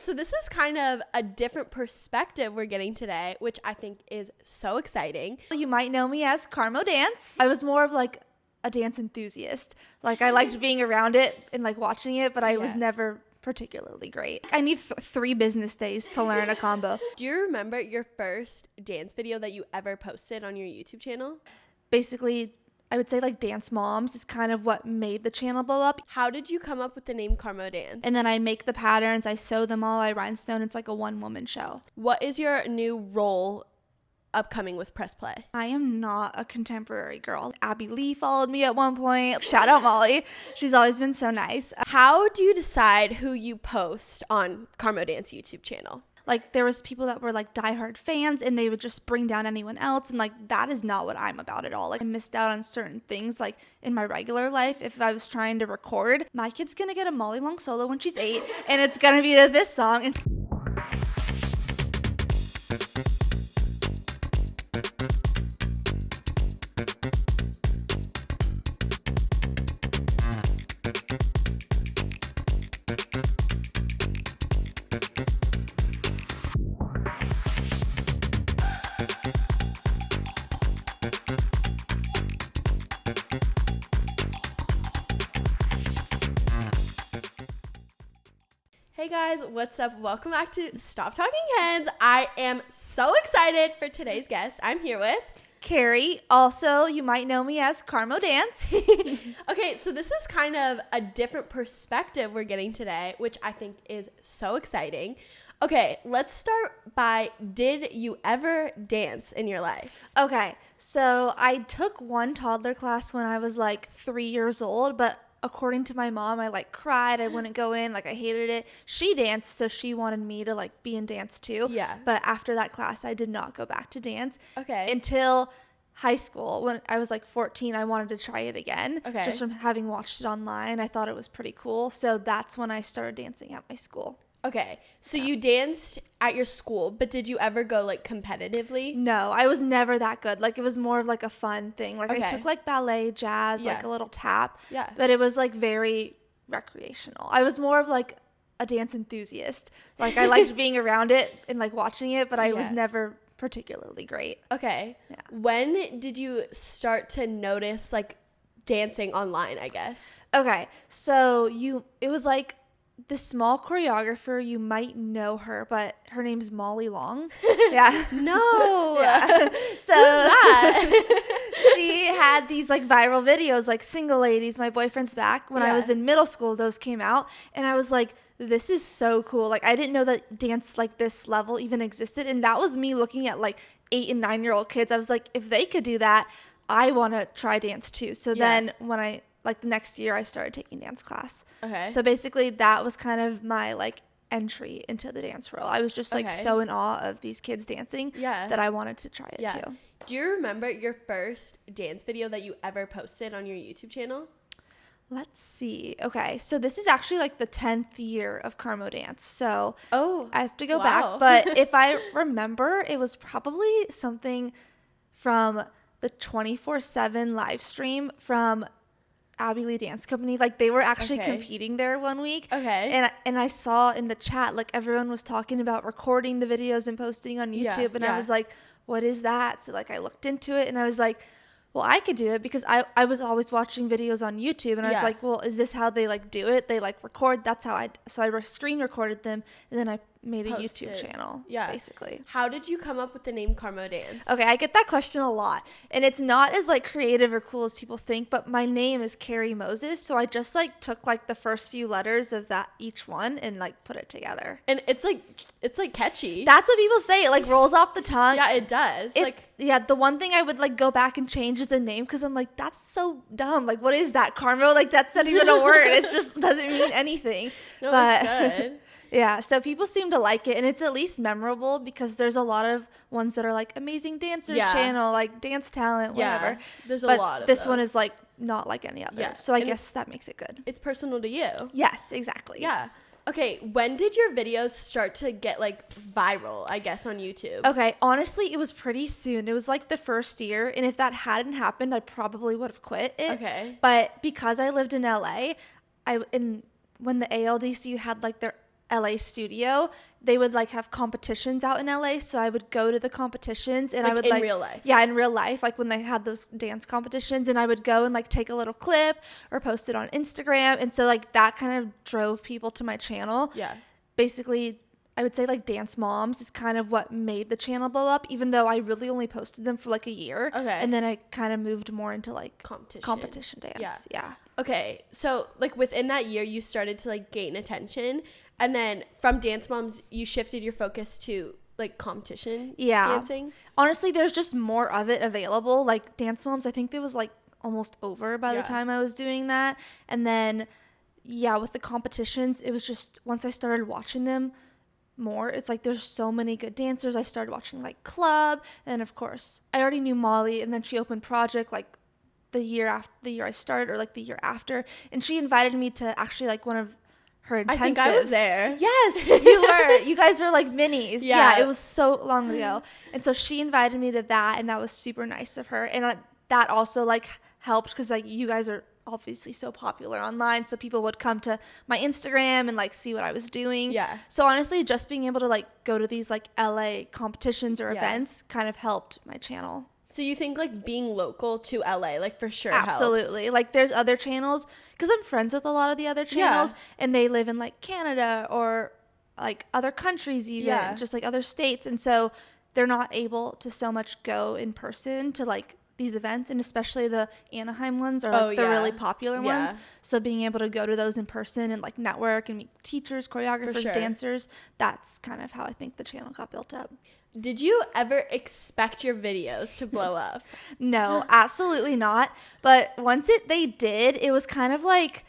So this is kind of a different perspective we're getting today, which I think is so exciting. You might know me as Carmodance. I was more of like a dance enthusiast. Like I liked being around it and like watching it, but I was never particularly great. I need 3 business days to learn a combo. Do you remember your first dance video that you ever posted on your YouTube channel? Basically, I would say like Dance Moms is kind of what made the channel blow up. How did you come up with the name Carmodance? And then I make the patterns, I sew them all, I rhinestone. It's like a one-woman show. What is your new role upcoming with Press Play? I am not a contemporary girl. Abby Lee followed me at one point. Shout out Molly. She's always been so nice. How do you decide who you post on Carmodance YouTube channel? Like there was people that were like diehard fans and they would just bring down anyone else. And like, that is not what I'm about at all. Like I missed out on certain things like in my regular life. If I was trying to record, my kid's going to get a Molly Long solo when she's 8 and it's going to be this song. And Hey guys, what's up? Welcome back to Stop Talking Heads. I am so excited for today's guest. I'm here with Carrie. Also, you might know me as Carmodance. Okay, so this is kind of a different perspective we're getting today, which I think is so exciting. Okay, let's start by, did you ever dance in your life? Okay, so I took one toddler class when I was like 3 years old, but according to my mom, I like cried. I wouldn't go in. Like I hated it. She danced, so she wanted me to like be in dance too. Yeah. But after that class, I did not go back to dance. Okay. Until high school. When I was like 14, I wanted to try it again. Okay. Just from having watched it online, I thought it was pretty cool. So that's when I started dancing at my school. Okay, so you danced at your school, but did you ever go like competitively? No, I was never that good. Like it was more of like a fun thing. Like I took like ballet, jazz, like a little tap. Yeah. But it was like very recreational. I was more of like a dance enthusiast. Like I liked being around it and like watching it, but I was never particularly great. Okay. Yeah. When did you start to notice like dancing online, I guess? Okay, so it was like this small choreographer, you might know her, but her name's Molly Long. Yeah. No. Yeah. So who's that? she had these like viral videos like Single Ladies, My Boyfriend's Back. When I was in middle school, those came out and I was like, this is so cool. Like I didn't know that dance like this level even existed. And that was me looking at like 8 and 9-year-old kids. I was like, if they could do that, I want to try dance too. So then when I like the next year I started taking dance class. Okay. So basically that was kind of my like entry into the dance world. I was just like so in awe of these kids dancing that I wanted to try it too. Do you remember your first dance video that you ever posted on your YouTube channel? Let's see. Okay, so this is actually like the 10th year of Carmodance. So I have to go back. But if I remember, it was probably something from the 24/7 live stream from Abby Lee Dance Company. Like they were actually competing there one week. Okay. And I saw in the chat like everyone was talking about recording the videos and posting on YouTube. And I was like, what is that? So like I looked into it and I was like, well, I could do it because I was always watching videos on YouTube and I was like, well, is this how they like do it? They like record. That's how I screen recorded them and then I made a YouTube channel, basically. How did you come up with the name Carmodance? Okay, I get that question a lot. And it's not as like creative or cool as people think, but my name is Carrie Moses, so I just like took like the first few letters of that each one and like put it together. And it's like catchy. That's what people say. It like rolls off the tongue. Yeah, it does. The one thing I would like go back and change is the name because I'm like, that's so dumb. Like, what is that? Carmo? Like, that's not even a word. It just doesn't mean anything. No, it's good. Yeah, so people seem to like it, and it's at least memorable because there's a lot of ones that are like amazing dancers channel, like dance talent, whatever. There's a lot of this one is like not like any other. Yeah. So I guess that makes it good. It's personal to you. Yes, exactly. Yeah. Okay, when did your videos start to get like viral, I guess, on YouTube? Okay, honestly, it was pretty soon. It was like the first year, and if that hadn't happened, I probably would have quit it. Okay. But because I lived in LA, when the ALDCU had like their LA studio, they would like have competitions out in LA. So I would go to the competitions and like I would in real life. Yeah, in real life, like when they had those dance competitions, and I would go and like take a little clip or post it on Instagram. And so like that kind of drove people to my channel. Yeah. Basically, I would say like Dance Moms is kind of what made the channel blow up, even though I really only posted them for like a year. Okay. And then I kind of moved more into like competition dance. Yeah. Okay. So like within that year, you started to like gain attention. And then from Dance Moms, you shifted your focus to like competition dancing. Honestly, there's just more of it available. Like Dance Moms, I think it was like almost over by the time I was doing that. And then, with the competitions, it was just once I started watching them more, it's like there's so many good dancers. I started watching like Club, and of course, I already knew Molly, and then she opened Project like the year I started, or like the year after, and she invited me to actually like one of her intensives. I think I was there. Yes, you were. You guys were like minis. Yeah, it was so long ago. And so she invited me to that, and that was super nice of her. And that also like helped because like you guys are obviously so popular online, so people would come to my Instagram and like see what I was doing. Yeah. So honestly, just being able to like go to these like LA competitions or events kind of helped my channel. So you think like being local to LA, like for sure Absolutely. helps. Like there's other channels, because I'm friends with a lot of the other channels, and they live in like Canada or like other countries even, just like other states. And so they're not able to so much go in person to like these events, and especially the Anaheim ones are like the really popular ones. So being able to go to those in person and like network and meet teachers, choreographers, dancers, that's kind of how I think the channel got built up. Did you ever expect your videos to blow up? No, absolutely not. But once they did, it was kind of like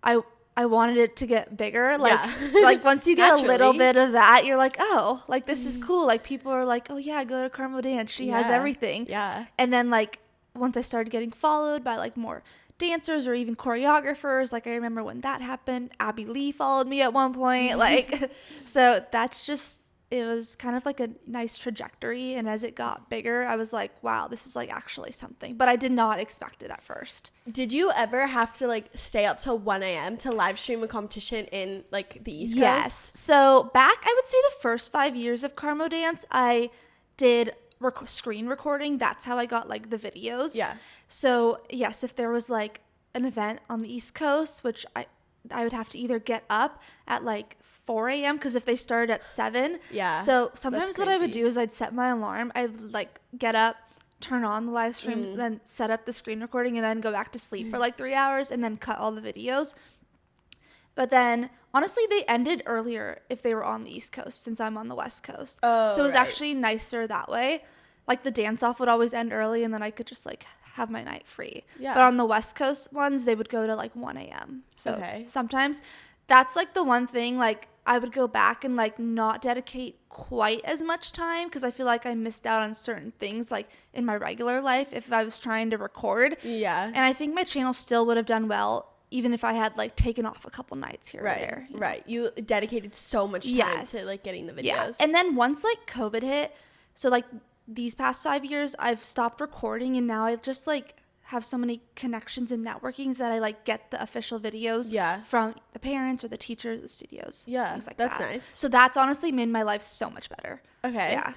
I wanted it to get bigger. Like like once you get a little bit of that, you're like, oh, like this is cool. Like people are like, oh yeah, go to Carmodance. She has everything. Yeah. And then like once I started getting followed by like more dancers or even choreographers, like I remember when that happened, Abby Lee followed me at one point. Like so that's just, it was kind of like a nice trajectory. And as it got bigger, I was like, wow, this is like actually something. But I did not expect it at first. Did you ever have to like stay up till 1 a.m. to live stream a competition in like the East Coast? Yes. So back, I would say the first 5 years of Carmodance, I did screen recording. That's how I got like the videos. Yeah. So yes, if there was like an event on the East Coast, which I would have to either get up at like 4 a.m. because if they started at 7. Yeah. So sometimes what I would do is I'd set my alarm. I'd like get up, turn on the live stream, then set up the screen recording, and then go back to sleep for like 3 hours and then cut all the videos. But then honestly, they ended earlier if they were on the East Coast since I'm on the West Coast. Oh, so it was actually nicer that way. Like the dance off would always end early, and then I could just like have my night free. Yeah. But on the West Coast ones, they would go to like 1 a.m. So sometimes that's like the one thing, like I would go back and like not dedicate quite as much time because I feel like I missed out on certain things like in my regular life if I was trying to record. Yeah. And I think my channel still would have done well even if I had like taken off a couple nights here or there. Right. You dedicated so much time to like getting the videos. Yeah. And then once like COVID hit, so like these past 5 years, I've stopped recording, and now I just like have so many connections and networkings that I like get the official videos from the parents or the teachers, the studios. Yeah, things like that's that. nice. So that's honestly made my life so much better. Okay. Yeah.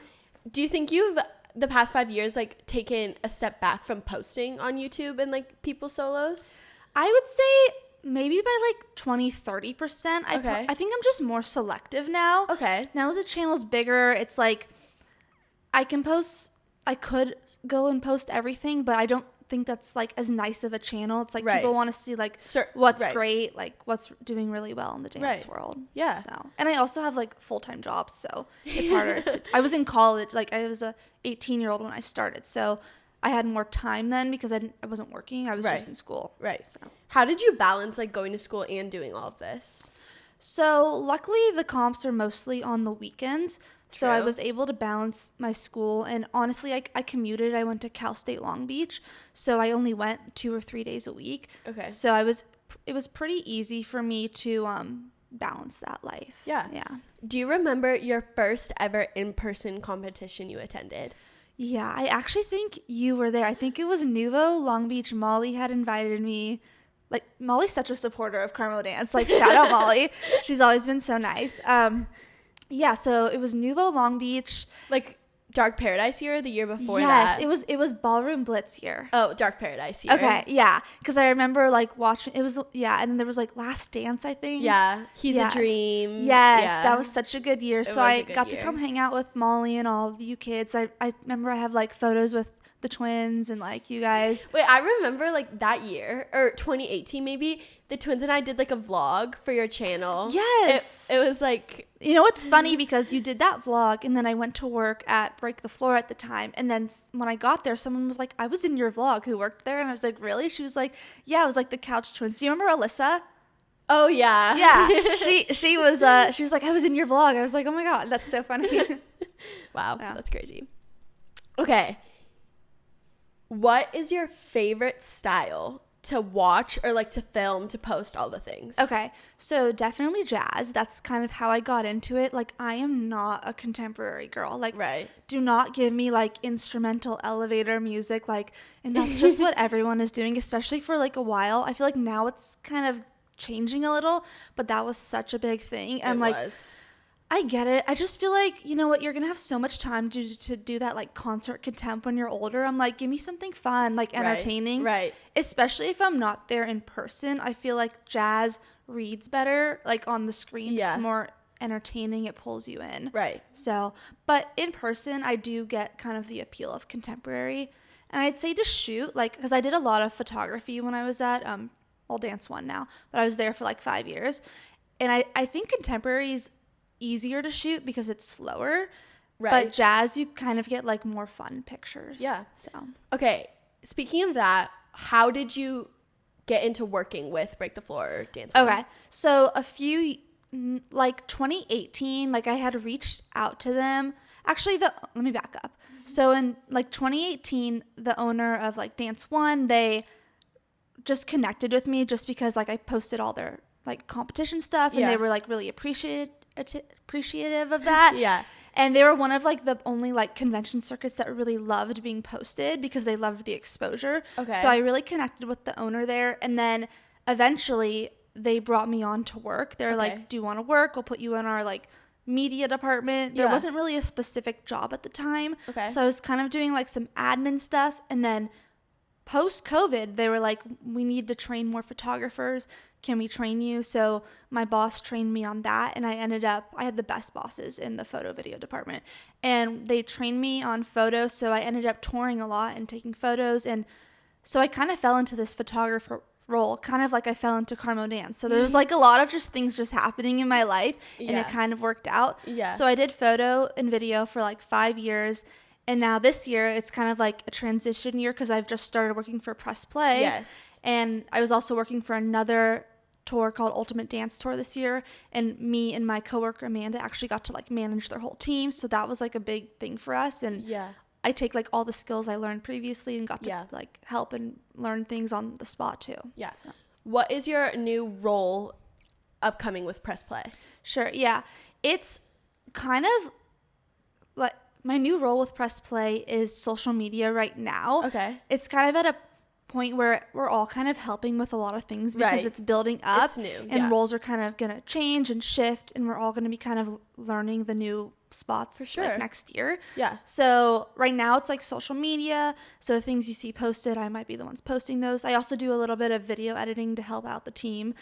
Do you think you've the past 5 years like taken a step back from posting on YouTube and like people's solos? I would say maybe by like 20-30%. I think I'm just more selective now. Okay. Now that the channel's bigger, it's like I could go and post everything, but I don't think that's like as nice of a channel. It's like people want to see like what's great, like what's doing really well in the dance world. Yeah. So, and I also have like full-time jobs, so it's harder I was in college, like I was a 18-year-old when I started, so I had more time then because I wasn't working. I was just in school. Right. So how did you balance like going to school and doing all of this? So luckily the comps are mostly on the weekends. So I was able to balance my school, and honestly, I commuted. I went to Cal State Long Beach, so I only went 2 or 3 days a week. Okay. So it was pretty easy for me to balance that life. Yeah. Yeah. Do you remember your first ever in-person competition you attended? Yeah, I actually think you were there. I think it was Nuvo Long Beach. Molly had invited me like Molly's such a supporter of Carmodance. Like shout out Molly. She's always been so nice. Yeah, so it was Nouveau Long Beach. Like Dark Paradise year or the year before that? Yes, it was Ballroom Blitz year. Oh, Dark Paradise year. Okay, yeah. Because I remember like watching, it was, yeah, and then there was like Last Dance, I think. Yeah, He's a Dream. Yes, yeah. That was such a good year. So I got to come hang out with Molly and all of you kids. I remember I have like photos with the twins and like you guys. Wait, I remember like that year or 2018 maybe, the twins and I did like a vlog for your channel. Yes. It was like, you know what's funny, because you did that vlog and then I went to work at Break the Floor at the time, and then when I got there someone was like, I was in your vlog, who worked there? And I was like, really? She was like, yeah, it was like the Couch Twins. Do you remember Alyssa? Oh yeah. Yeah. she was like, I was in your vlog. I was like, oh my god, that's so funny. Wow, yeah. That's crazy. Okay. What is your favorite style to watch or like to film, to post all the things? Okay, so definitely jazz. That's kind of how I got into it. Like, I am not a contemporary girl. Like, right. Do not give me like instrumental elevator music. Like, and that's just what everyone is doing, especially for like a while. I feel like now it's kind of changing a little, but that was such a big thing. And like, I get it. I just feel like, you know what, you're going to have so much time to do that like concert contemp when you're older. I'm like, give me something fun, like entertaining. Right. Especially if I'm not there in person. I feel like jazz reads better like on the screen. Yeah. It's more entertaining. It pulls you in. Right. So, but in person, I do get kind of the appeal of contemporary. And I'd say to shoot, like, because I did a lot of photography when I was at All Dance One now, but I was there for like 5 years. And I think contemporary's easier to shoot because it's slower, right? But jazz, you kind of get like more fun pictures. Yeah. So okay, speaking of that, how did you get into working with Break the Floor or Dance One? Okay, so a few like 2018, like I had reached out to them. Actually, let me back up. So in like 2018, the owner of like Dance One, they just connected with me just because like I posted all their like competition stuff, and they were like really appreciative of that. Yeah. And they were one of like the only like convention circuits that really loved being posted because they loved the exposure. Okay. So I really connected with the owner there, and then eventually they brought me on to work. They're like, do you want to work? We'll put you in our like media department. There wasn't really a specific job at the time. Okay. So I was kind of doing like some admin stuff, and then post-COVID, they were like, we need to train more photographers. Can we train you? So my boss trained me on that, and I had the best bosses in the photo video department, and they trained me on photo. So I ended up touring a lot and taking photos, and so I kind of fell into this photographer role, kind of like I fell into Carmodance. So there was like a lot of just things just happening in my life, and it kind of worked out. Yeah. So I did photo and video for like 5 years. And now this year, it's kind of like a transition year because I've just started working for Press Play. Yes. And I was also working for another tour called Ultimate Dance Tour this year. And me and my coworker Amanda actually got to like manage their whole team. So that was like a big thing for us. And I take like all the skills I learned previously and got to like help and learn things on the spot too. Yeah. So. What is your new role upcoming with Press Play? Sure. Yeah. It's kind of like, my new role with Press Play is social media right now. Okay. It's kind of at a point where we're all kind of helping with a lot of things because it's building up. It's new. And roles are kind of going to change and shift, and we're all going to be kind of learning the new spots for sure. Like next year. Yeah. So right now it's like social media. So the things you see posted, I might be the ones posting those. I also do a little bit of video editing to help out the team.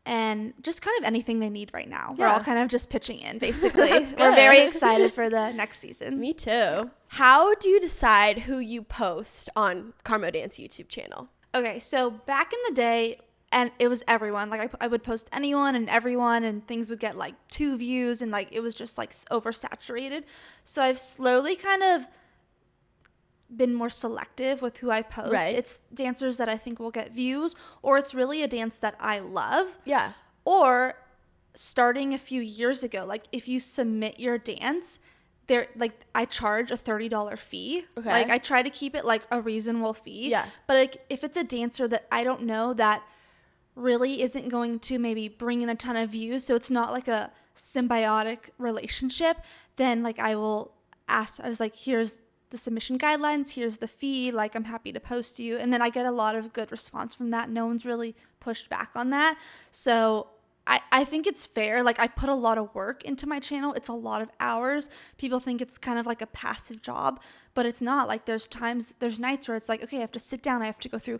And just kind of anything they need right now. Yeah. We're all kind of just pitching in, basically. We're very excited for the next season. Me too. How do you decide who you post on Carmodance YouTube channel? Okay, so back in the day, and it was everyone. Like, I would post anyone and everyone, and things would get, like, 2 views, and, like, it was just, like, oversaturated. So I've slowly kind of been more selective with who I post. Right. It's dancers that I think will get views, or it's really a dance that I love. Yeah. Or starting a few years ago, like if you submit your dance, there like I charge a $30 fee. Okay. Like I try to keep it like a reasonable fee. Yeah. But like if it's a dancer that I don't know that really isn't going to maybe bring in a ton of views, so it's not like a symbiotic relationship, then like I will ask, I was like, here's the submission guidelines. Here's the fee. Like, I'm happy to post you. And then I get a lot of good response from that. No one's really pushed back on that. So I think it's fair. Like, I put a lot of work into my channel. It's a lot of hours. People think it's kind of like a passive job, but it's not. Like, there's nights where it's like, okay, I have to sit down. I have to go through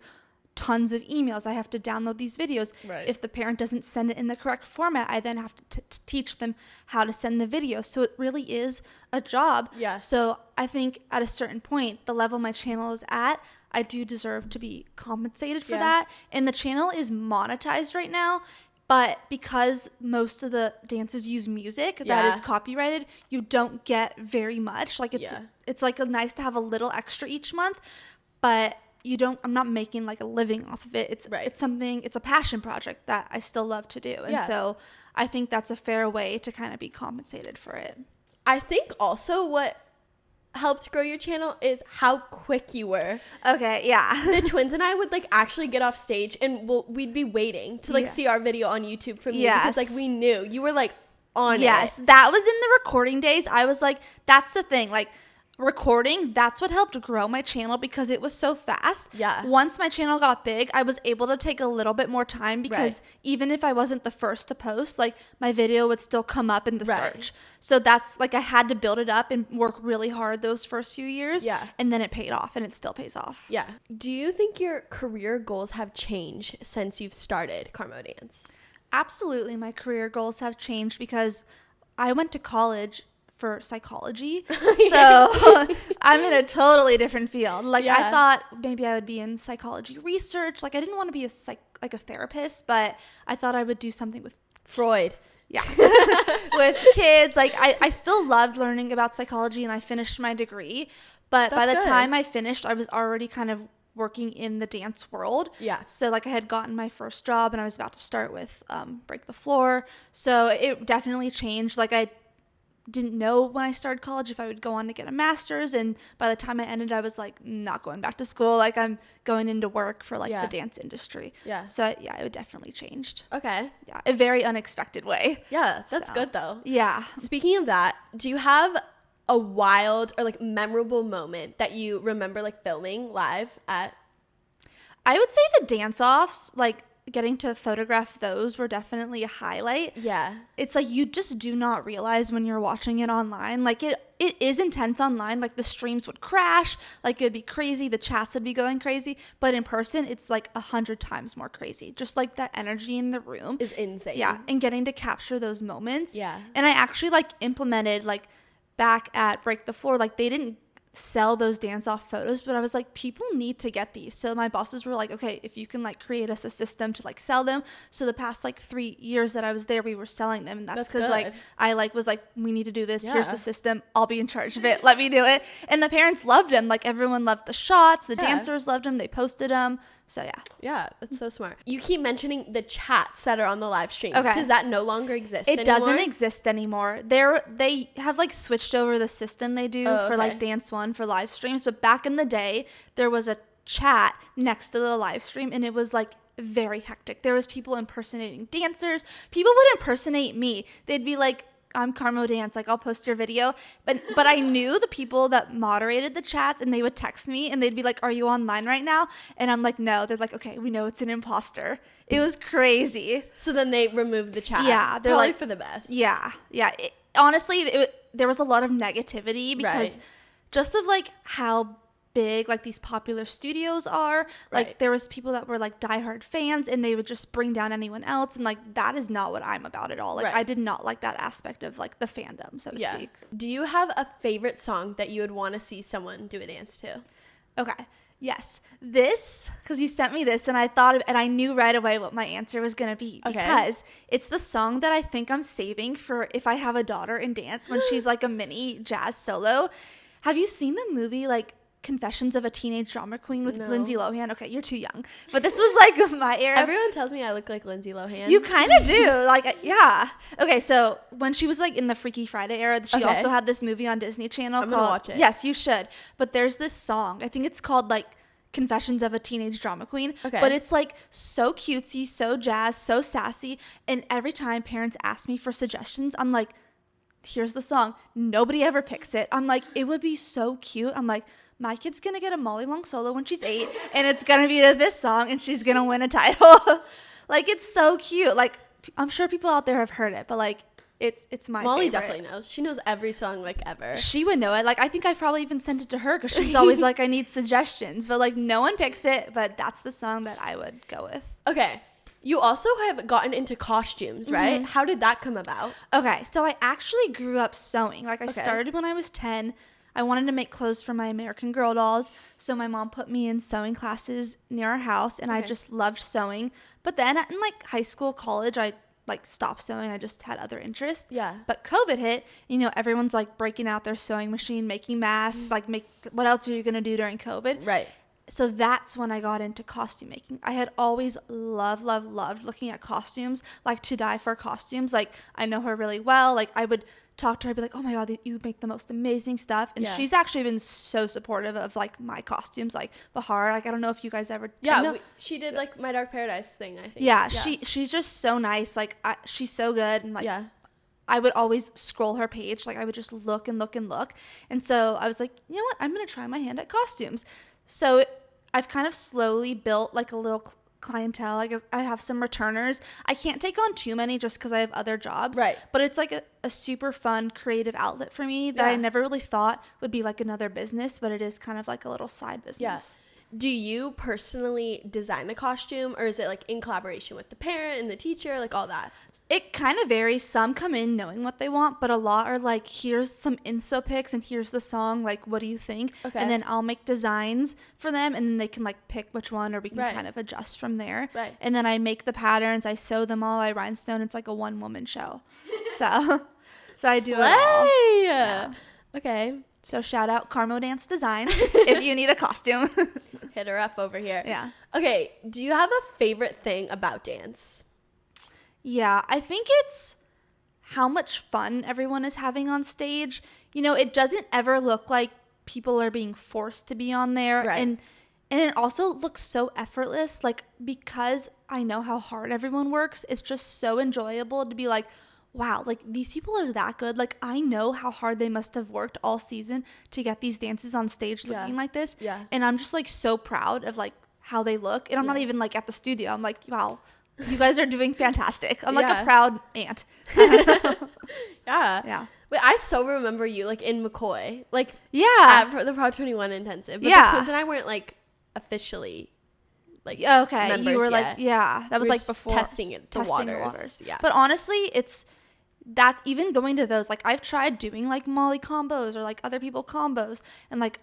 tons of emails. I have to download these videos. Right. If the parent doesn't send it in the correct format, I then have to teach them how to send the video. So it really is a job. Yeah. So I think at a certain point, the level my channel is at, I do deserve to be compensated for that. And the channel is monetized right now. But because most of the dances use music that is copyrighted, you don't get very much. Like, it's like nice to have a little extra each month, but I'm not making like a living off of it. It's a passion project that I still love to do. And so I think that's a fair way to kind of be compensated for it. I think also what helped grow your channel is how quick you were. Okay, yeah. The twins and I would like actually get off stage and we'd be waiting to like see our video on YouTube from you because like we knew you were like on it. Yes, that was in the recording days. I was like, that's the thing. Like, recording, that's what helped grow my channel because it was so fast. Yeah. Once my channel got big, I was able to take a little bit more time because even if I wasn't the first to post, like, my video would still come up in the search. So that's like, I had to build it up and work really hard those first few years. Yeah. And then it paid off, and it still pays off. Yeah. Do you think your career goals have changed since you've started Carmodance? Absolutely. My career goals have changed because I went to college for psychology. So I'm in a totally different field. Like, I thought maybe I would be in psychology research. Like, I didn't want to be a therapist, but I thought I would do something with Freud. Yeah. With kids. Like, I still loved learning about psychology, and I finished my degree. But by the time I finished, I was already kind of working in the dance world. Yeah. So like, I had gotten my first job, and I was about to start with Break the Floor. So it definitely changed. Like, I didn't know when I started college if I would go on to get a master's, and by the time I ended, I was like, not going back to school. Like, I'm going into work for like the dance industry. Yeah. So it definitely changed. Okay. Yeah, a very unexpected way. Yeah, that's good though. Yeah. Speaking of that, do you have a wild or like memorable moment that you remember like filming live at? I would say the dance-offs, like, getting to photograph those were definitely a highlight. Yeah. It's like, you just do not realize when you're watching it online. Like, it is intense online. Like, the streams would crash. Like, it'd be crazy. The chats would be going crazy. But in person, it's like 100 times more crazy. Just like that energy in the room is insane. Yeah. And getting to capture those moments. Yeah. And I actually like implemented, like, back at Break the Floor, like, they didn't sell those dance-off photos, but I was like, people need to get these. So my bosses were like, okay, if you can like create us a system to like sell them. So the past like 3 years that I was there, we were selling them, and that's because like I like was like, we need to do this. Here's the system. I'll be in charge of it. Let me do it. And the parents loved them. Like, everyone loved the shots. The dancers loved them. They posted them. So yeah, that's so smart. You keep mentioning the chats that are on the live stream. Okay. Does that no longer exist It anymore? doesn't exist anymore. They have like switched over the system they do for like Dance One for live streams, but back in the day there was a chat next to the live stream, and it was like very hectic. There was people impersonating dancers. People would impersonate me. They'd be like, I'm Carmodance, like, I'll post your video. But I knew the people that moderated the chats, and they would text me, and they'd be like, are you online right now? And I'm like, no. They're like, okay, we know it's an imposter. It was crazy. So then they removed the chat. Yeah. They're probably like, for the best. Yeah. Yeah. Honestly, there was a lot of negativity because just of like how big like these popular studios are. Like, there was people that were like diehard fans, and they would just bring down anyone else, and like, that is not what I'm about at all. Like, I did not like that aspect of like the fandom, so to speak. Do you have a favorite song that you would want to see someone do a dance to? Okay. Yes. This, because you sent me this, and I thought and I knew right away what my answer was going to be, because it's the song that I think I'm saving for if I have a daughter in dance when she's like a mini jazz solo. Have you seen the movie like Confessions of a Teenage Drama Queen with Lindsay Lohan? Okay, you're too young, but this was like my era. Everyone tells me I look like Lindsay Lohan. You kind of do. Like, yeah. Okay, so when she was like in the Freaky Friday era, she also had this movie on Disney Channel. I'm gonna watch it. Yes, you should. But there's this song, I think it's called like Confessions of a Teenage Drama Queen. But it's like so cutesy, so jazz, so sassy, and every time parents ask me for suggestions, I'm like, here's the song. Nobody ever picks it. I'm like, it would be so cute. I'm like, my kid's going to get a Molly Long solo when she's 8, and it's going to be this song, and she's going to win a title. Like, it's so cute. Like, I'm sure people out there have heard it, but, like, it's my Molly favorite. definitely knows. She knows every song, like, ever. She would know it. Like, I think I probably even sent it to her because she's always like, I need suggestions. But, like, no one picks it, but that's the song that I would go with. Okay. You also have gotten into costumes, right? Mm-hmm. How did that come about? Okay, so I actually grew up sewing. Like, I started when I was 10. I wanted to make clothes for my American Girl dolls, so my mom put me in sewing classes near our house, and I just loved sewing. But then in, like, high school, college, I, like, stopped sewing. I just had other interests. Yeah. But COVID hit, you know, everyone's, like, breaking out their sewing machine, making masks, like, what else are you going to do during COVID? Right. So that's when I got into costume making. I had always loved looking at costumes, like to die for costumes. Like, I know her really well. Like, I would talk to her, I'd be like, oh my God, you make the most amazing stuff. And she's actually been so supportive of, like, my costumes, like Bahar. Like, I don't know if you guys ever. Yeah, she did, like, My Dark Paradise thing, I think. Yeah. She's just so nice. Like, she's so good. And, like, I would always scroll her page. Like, I would just look and look and look. And so I was like, you know what? I'm going to try my hand at costumes. So I've kind of slowly built, like, a little clientele. Like, I have some returners. I can't take on too many just because I have other jobs. Right. But it's, like, a super fun creative outlet for me that I never really thought would be, like, another business, but it is kind of like a little side business. Yeah. Do you personally design the costume, or is it, like, in collaboration with the parent and the teacher, like, all that? It kind of varies. Some come in knowing what they want, but a lot are like, here's some inspo pics and here's the song. Like, what do you think? Okay. And then I'll make designs for them, and then they can, like, pick which one, or we can kind of adjust from there. Right. And then I make the patterns. I sew them all. I rhinestone. It's like a one-woman show. So I do it all. Yeah. Okay. So shout out Carmodance Designs if you need a costume. Hit her up over here. Yeah. Okay. Do you have a favorite thing about dance? Yeah, I think it's how much fun everyone is having on stage. You know, it doesn't ever look like people are being forced to be on there. Right. And it also looks so effortless. Like, because I know how hard everyone works, it's just so enjoyable to be like, wow, like, these people are that good. Like, I know how hard they must have worked all season to get these dances on stage looking like this. Yeah. And I'm just, like, so proud of, like, how they look. And I'm not even, like, at the studio. I'm like, wow, you guys are doing fantastic. I'm like a proud aunt. Yeah. Wait, I so remember you, like, in McCoy. Like, at the Proud 21 intensive. But the twins and I weren't, like, officially, like, okay. You were yet. Like, that was, like, before. Testing the waters. Yeah. But honestly, it's that, even going to those, like, I've tried doing, like, Molly combos or, like, other people combos, and, like,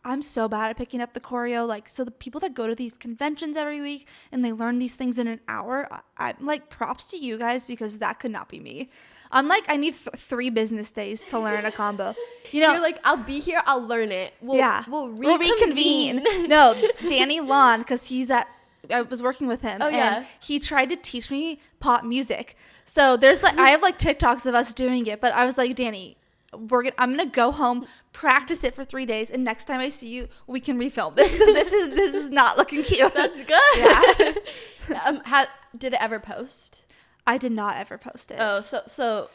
I'm so bad at picking up the choreo. Like, so the people that go to these conventions every week and they learn these things in an hour, I'm like, props to you guys, because that could not be me. I'm like, I need 3 business days to learn a combo. You know, you're like, I'll be here, I'll learn it. We'll reconvene. No, Danny Lon, because I was working with him, and he tried to teach me pop music. So there's, like, I have, like, TikToks of us doing it, but I was like, Danny, I'm gonna go home, practice it for 3 days, and next time I see you, we can refilm this, because this is not looking cute. That's good. Yeah. Did it ever post? I did not ever post it. Oh, so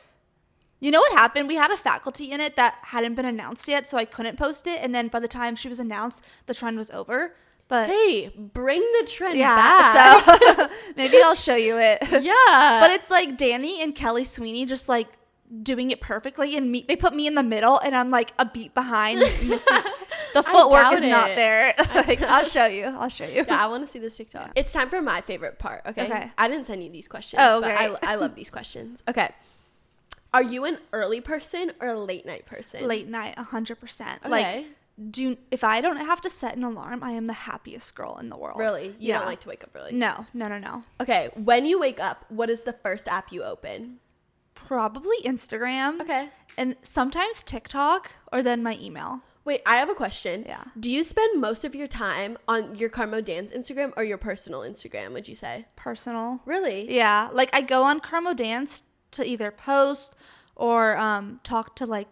you know what happened? We had a faculty in it that hadn't been announced yet, so I couldn't post it. And then by the time she was announced, the trend was over. But hey, bring the trend back. So maybe I'll show you it. Yeah. But it's like Danny and Kelly Sweeney just, like, doing it perfectly, and they put me in the middle, and I'm, like, a beat behind, missing. The footwork is not there. Like, I'll show you. Yeah, I want to see this TikTok. It's time for my favorite part. Okay. I didn't send you these questions. Oh, okay. But I love these questions. Okay. Are you an early person or a late night person? Late night, 100%. Okay. Like, if I don't have to set an alarm, I am the happiest girl in the world. Really? You don't like to wake up early? No. Okay. When you wake up, what is the first app you open? Probably Instagram. Okay. And sometimes TikTok, or then my email. Wait, I have a question. Yeah. Do you spend most of your time on your Carmodance Instagram or your personal Instagram, would you say? Personal. Really? Yeah. Like, I go on Carmodance to either post or talk to, like,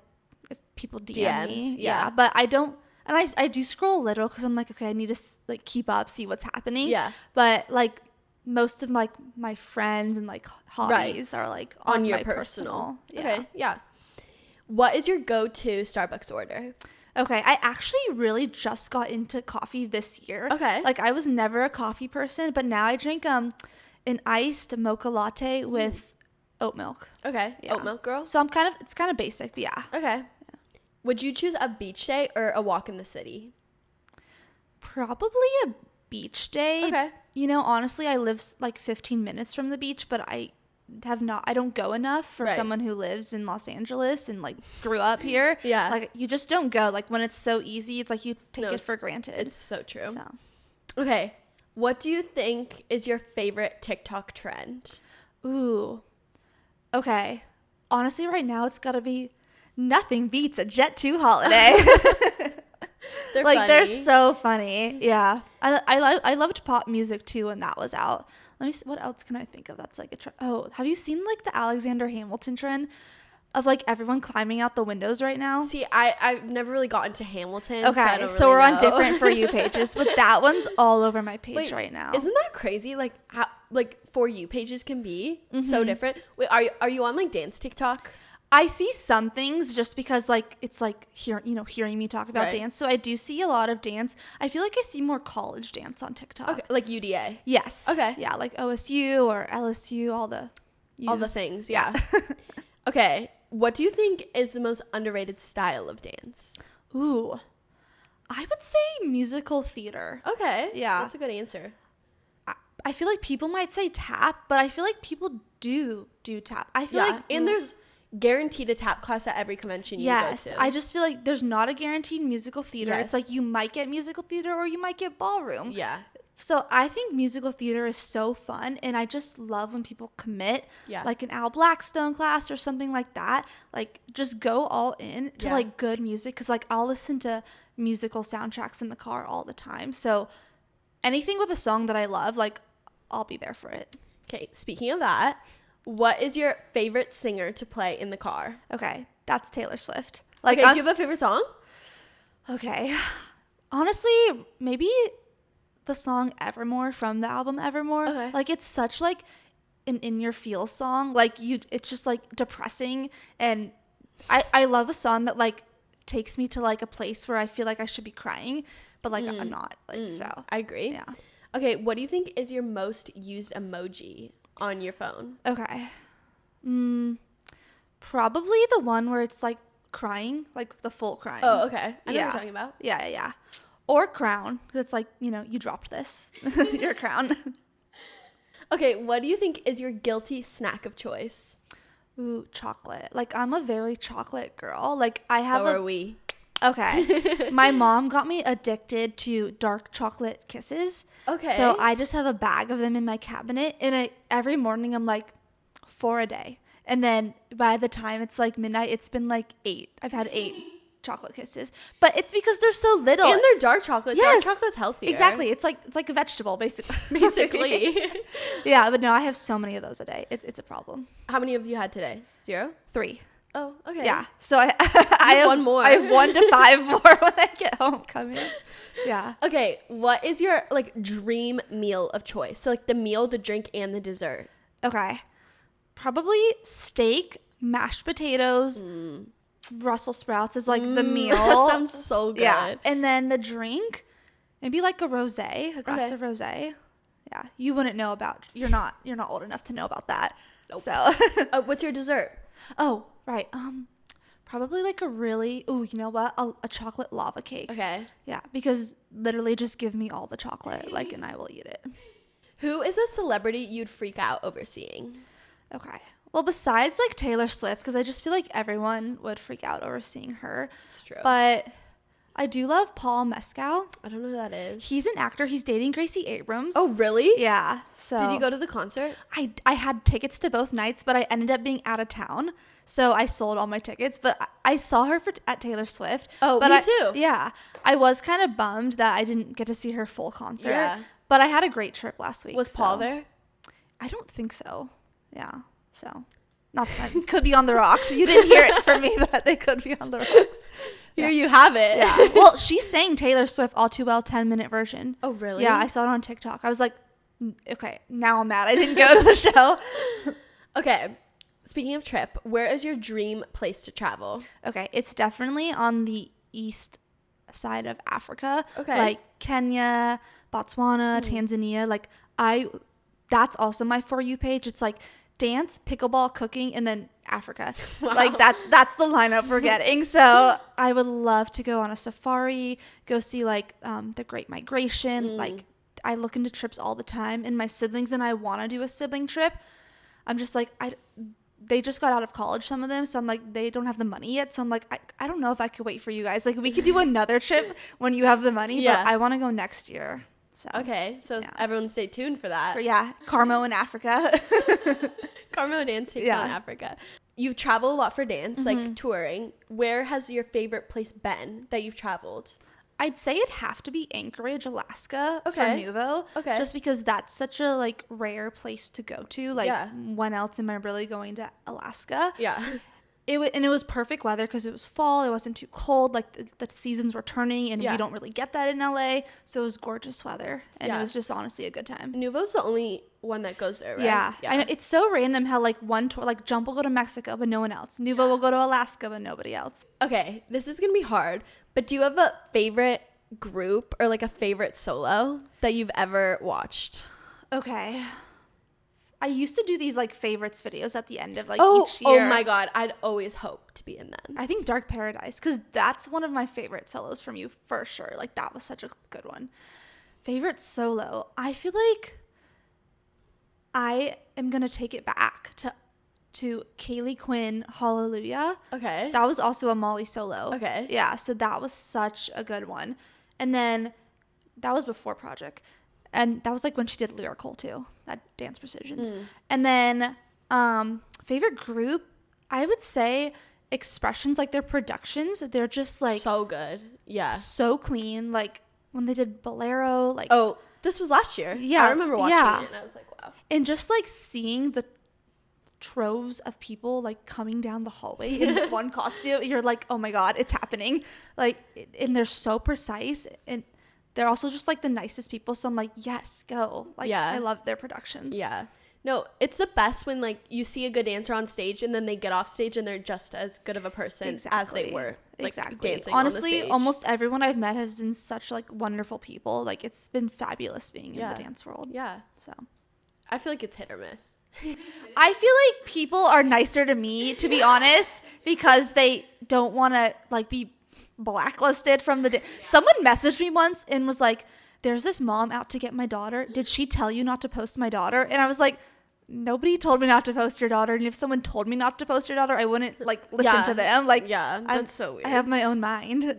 if people DM me. Yeah. But I don't, and I do scroll a little, because I'm like, okay, I need to, like, keep up, see what's happening. Yeah. But, like, most of, like, my friends and, like, hobbies are, like, on your personal. Yeah. Okay. Yeah. What is your go-to Starbucks order? Okay, I actually really just got into coffee this year. Okay. Like, I was never a coffee person, but now I drink an iced mocha latte with oat milk. Okay, yeah. Oat milk girl. So it's kind of basic, but yeah. Okay. Yeah. Would you choose a beach day or a walk in the city? Probably a beach day. Okay. You know, honestly, I live like 15 minutes from the beach, but I don't go enough for someone who lives in Los Angeles and like grew up here. Yeah. Like, you just don't go. Like, when it's so easy, it's like you take it for granted. It's so true. So. Okay. What do you think is your favorite TikTok trend? Ooh. Okay. Honestly, right now it's gotta be nothing beats a Jet 2 holiday. They're funny. They're so funny. Yeah. I loved pop music too when that was out. Let me see, what else can I think of that's like a trend? Oh, have you seen like the Alexander Hamilton trend of like everyone climbing out the windows right now? See, I've never really gotten to Hamilton. Okay, so we're on different For You pages, but that one's all over my page right now. Isn't that crazy? Like how For You pages can be so different. Wait, are you on like dance TikTok? I see some things just because like it's like hearing me talk about dance. So I do see a lot of dance. I feel like I see more college dance on TikTok. Okay, like UDA. Yes. Okay. Yeah, like OSU or LSU, all the things. Yeah. Okay. What do you think is the most underrated style of dance? Ooh, I would say musical theater. Okay. Yeah, that's a good answer. I feel like people might say tap, but I feel like people do tap. I feel like, and there's guaranteed a tap class at every convention you go to. I just feel like there's not a guaranteed musical theater. Yes. It's like you might get musical theater or you might get ballroom. Yeah. So I think musical theater is so fun, and I just love when people commit, like an Al Blackstone class or something like that. Like, just go all in to like good music, because like I'll listen to musical soundtracks in the car all the time. So anything with a song that I love, like I'll be there for it. Okay, speaking of that, what is your favorite singer to play in the car? Okay, that's Taylor Swift. Like, okay, do you have a favorite song? Okay, honestly, maybe the song Evermore from the album Evermore. Okay. Like, it's such like an in your feel song. Like, it's just like depressing, and I love a song that like takes me to like a place where I feel like I should be crying, but like I'm not. Like, so I agree. Yeah. Okay, what do you think is your most used emoji on your phone? Okay. Probably the one where it's like crying, like the full crying. Oh, okay. I know what you're talking about. Yeah. Or crown, because it's like, you dropped this. Your crown. Okay, what do you think is your guilty snack of choice? Ooh, chocolate. Like, I'm a very chocolate girl. Like, So are we. Okay. My mom got me addicted to dark chocolate kisses. Okay. So I just have a bag of them in my cabinet, and every morning I'm like 4 a day. And then by the time it's like midnight, it's been like 8. I've had 8 chocolate kisses, but it's because they're so little, and they're dark chocolate. Yes, dark chocolate's healthier. Exactly. It's like a vegetable, basically. Yeah, but no, I have so many of those a day. It's a problem. How many have you had today? 0? 3. Oh, okay. Yeah, so I have 1 more. I have 1 to 5 more when I get homecoming. Yeah. Okay, what is your like dream meal of choice? So like the meal, the drink, and the dessert. Okay, probably steak, mashed potatoes. Brussels sprouts is like the meal. That sounds so good. Yeah. And then the drink, maybe like a rosé, a glass of rosé. Yeah. You wouldn't know about, you're not old enough to know about that. Nope. So what's your dessert? Oh, right. Probably like a really, you know what? A chocolate lava cake. Okay. Yeah, because literally just give me all the chocolate, like, and I will eat it. Who is a celebrity you'd freak out over seeing? Okay. Well, besides like Taylor Swift, because I just feel like everyone would freak out over seeing her. It's true. But I do love Paul Mescal. I don't know who that is. He's an actor. He's dating Gracie Abrams. Oh, really? Yeah. So did you go to the concert? I had tickets to both nights, but I ended up being out of town. So I sold all my tickets. But I saw her at Taylor Swift. Oh, but me too. Yeah. I was kind of bummed that I didn't get to see her full concert. Yeah. But I had a great trip last week. Was Paul there? I don't think so. Yeah. So, not that could be on the rocks. You didn't hear it from me, but they could be on the rocks. Here you have it. Yeah. Well, she sang Taylor Swift All Too Well 10-minute version. Oh, really? Yeah, I saw it on TikTok. I was like, okay, now I'm mad I didn't go to the show. Okay. speaking of trip, where is your dream place to travel? Okay, it's definitely on the east side of Africa. Okay. Like Kenya, Botswana, Tanzania. Like that's also my For You page. It's like dance, pickleball, cooking, and then Africa. Wow. Like that's the lineup we're getting. So I would love to go on a safari, go see like the Great Migration. Like I look into trips all the time, and my siblings and I want to do a sibling trip. I'm just like, they just got out of college, some of them, so I'm like, they don't have the money yet, so I'm like, I don't know if I could wait for you guys. Like, we could do another trip when you have the money, but I want to go next year. So okay, so everyone stay tuned for that. Carmo in Africa. Carmodance takes on Africa. You've traveled a lot for dance, like touring. Where has your favorite place been that you've traveled? I'd say it'd have to be Anchorage, Alaska for Nuvo. Okay. Just because that's such a like rare place to go to. Like when else am I really going to Alaska? Yeah. It was perfect weather because it was fall. It wasn't too cold. Like the seasons were turning, and we don't really get that in LA. So it was gorgeous weather, and it was just honestly a good time. Nuvo's the only one that goes there, right? Yeah. I know, it's so random how like one tour, like Jump will go to Mexico, but no one else. Nuvo will go to Alaska, but nobody else. Okay, this is gonna be hard, but do you have a favorite group or like a favorite solo that you've ever watched? Okay. I used to do these like favorites videos at the end of like each year. Oh my god, I'd always hope to be in them. I think Dark Paradise, because that's one of my favorite solos from you for sure. Like that was such a good one. Favorite solo, I feel like I am gonna take it back to Kaylee Quinn, Hallelujah. Okay. That was also a Molly solo. Okay. Yeah, so that was such a good one. And then that was before Project. And that was like when she did Lyrical too, that Dance Precisions. And then favorite group, I would say Expressions, like their productions, they're just like so good. Yeah. So clean. Like when they did Bolero, like this was last year. Yeah. I remember watching it and I was like, wow. And just like seeing the troves of people like coming down the hallway in one costume, you're like, oh my god, it's happening. Like, and they're so precise, and they're also just like the nicest people, so I'm like, yes, go. Like, I love their productions. No, it's the best when like you see a good dancer on stage and then they get off stage and they're just as good of a person as they were like dancing. Honestly, on the stage. Almost everyone I've met has been such like wonderful people. Like, it's been fabulous being in the dance world. So I feel like it's hit or miss. I feel like people are nicer to me, to be honest, because they don't want to like be blacklisted from the Someone messaged me once and was like, there's this mom out to get my daughter. Did she tell you not to post my daughter? And I was like, nobody told me not to post your daughter. And if someone told me not to post your daughter, I wouldn't like listen to them. Like, that's so weird. I have my own mind.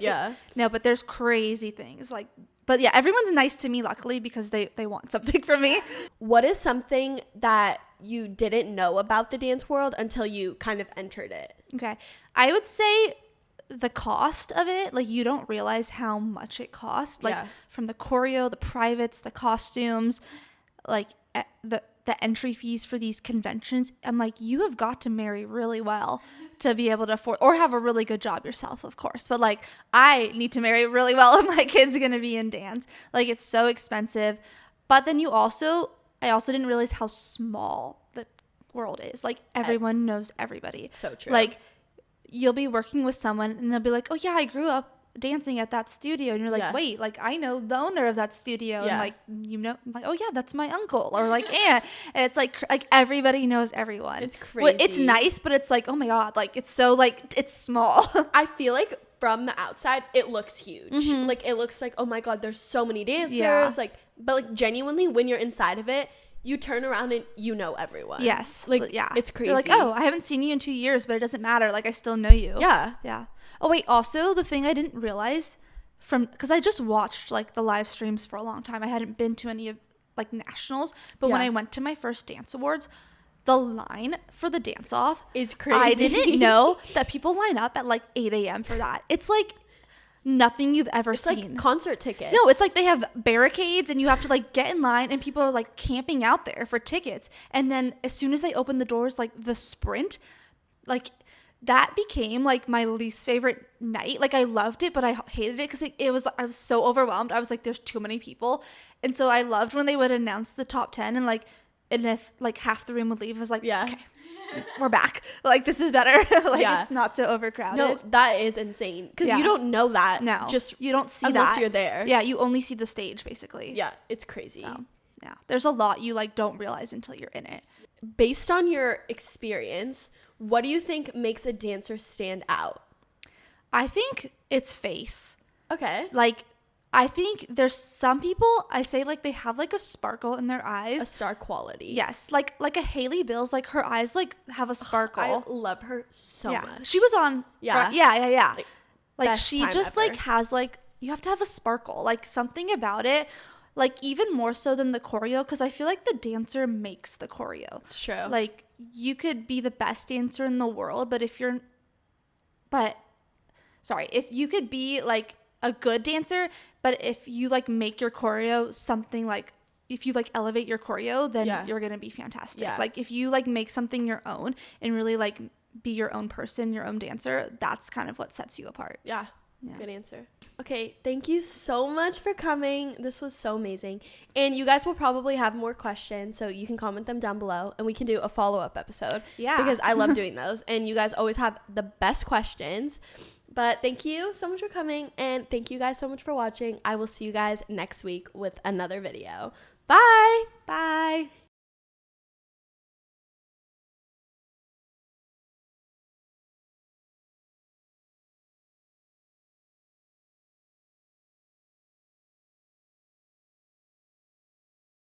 No, but there's crazy things like. But yeah, everyone's nice to me, luckily, because they want something from me. What is something that you didn't know about the dance world until you kind of entered it? Okay. I would say the cost of it, like you don't realize how much it costs. Like from the choreo, the privates, the costumes, like the entry fees for these conventions. I'm like, you have got to marry really well to be able to afford, or have a really good job yourself, of course. But like, I need to marry really well if my kid's going to be in dance. Like, it's so expensive. But then I also didn't realize how small the world is. Like, everyone knows everybody. It's so true. Like, you'll be working with someone and they'll be like, oh yeah, I grew up dancing at that studio, and you're like, wait, like I know the owner of that studio, and like, you know, I'm like, oh yeah, that's my uncle, or like and it's like everybody knows everyone. It's crazy. Well, it's nice, but it's like, oh my god, like it's so like it's small. I feel like from the outside it looks huge. Like it looks like, oh my god, there's so many dancers, like, but like genuinely when you're inside of it, you turn around and you know everyone. Yes. Like, it's crazy. You're like, oh, I haven't seen you in 2 years, but it doesn't matter. Like, I still know you. Yeah. Oh, wait. Also, the thing I didn't realize because I just watched, like, the live streams for a long time. I hadn't been to any of, like, nationals. But when I went to my first dance awards, the line for the dance-off is crazy. I didn't know that people line up at, like, 8 a.m. for that. It's, like, nothing you've ever seen. Like concert tickets. No, it's like they have barricades and you have to like get in line, and people are like camping out there for tickets. And then as soon as they open the doors, like the sprint, like that became like my least favorite night. Like I loved it, but I hated it because I was so overwhelmed. I was like, there's too many people. And so I loved when they would announce the top 10 and if like half the room would leave, I was like, okay, we're back. Like, this is better. Like, it's not so overcrowded. No, that is insane. Because you don't know that. No. Just you don't see unless that. You're there. Yeah, you only see the stage, basically. Yeah, it's crazy. So, yeah. There's a lot you, like, don't realize until you're in it. Based on your experience, what do you think makes a dancer stand out? I think it's face. Okay. Like, I think there's some people, I say, like, they have, like, a sparkle in their eyes. A star quality. Yes. Like a Hailey Bill's, like, her eyes, like, have a sparkle. I love her so much. She was on. Yeah. Yeah. Like she just, ever. like, has, like, you have to have a sparkle. Like, something about it. Like, even more so than the choreo, because I feel like the dancer makes the choreo. It's true. Like, you could be the best dancer in the world, but if you could be, like, a good dancer, but if you, like, make your choreo something, like, if you, like, elevate your choreo, then you're gonna be fantastic. Yeah. Like, if you, like, make something your own and really, like, be your own person, your own dancer, that's kind of what sets you apart. Yeah. Good answer. Okay, thank you so much for coming. This was so amazing. And you guys will probably have more questions, so you can comment them down below and we can do a follow-up episode. Yeah. Because I love doing those and you guys always have the best questions. But thank you so much for coming, and thank you guys so much for watching. I will see you guys next week with another video. Bye. Bye.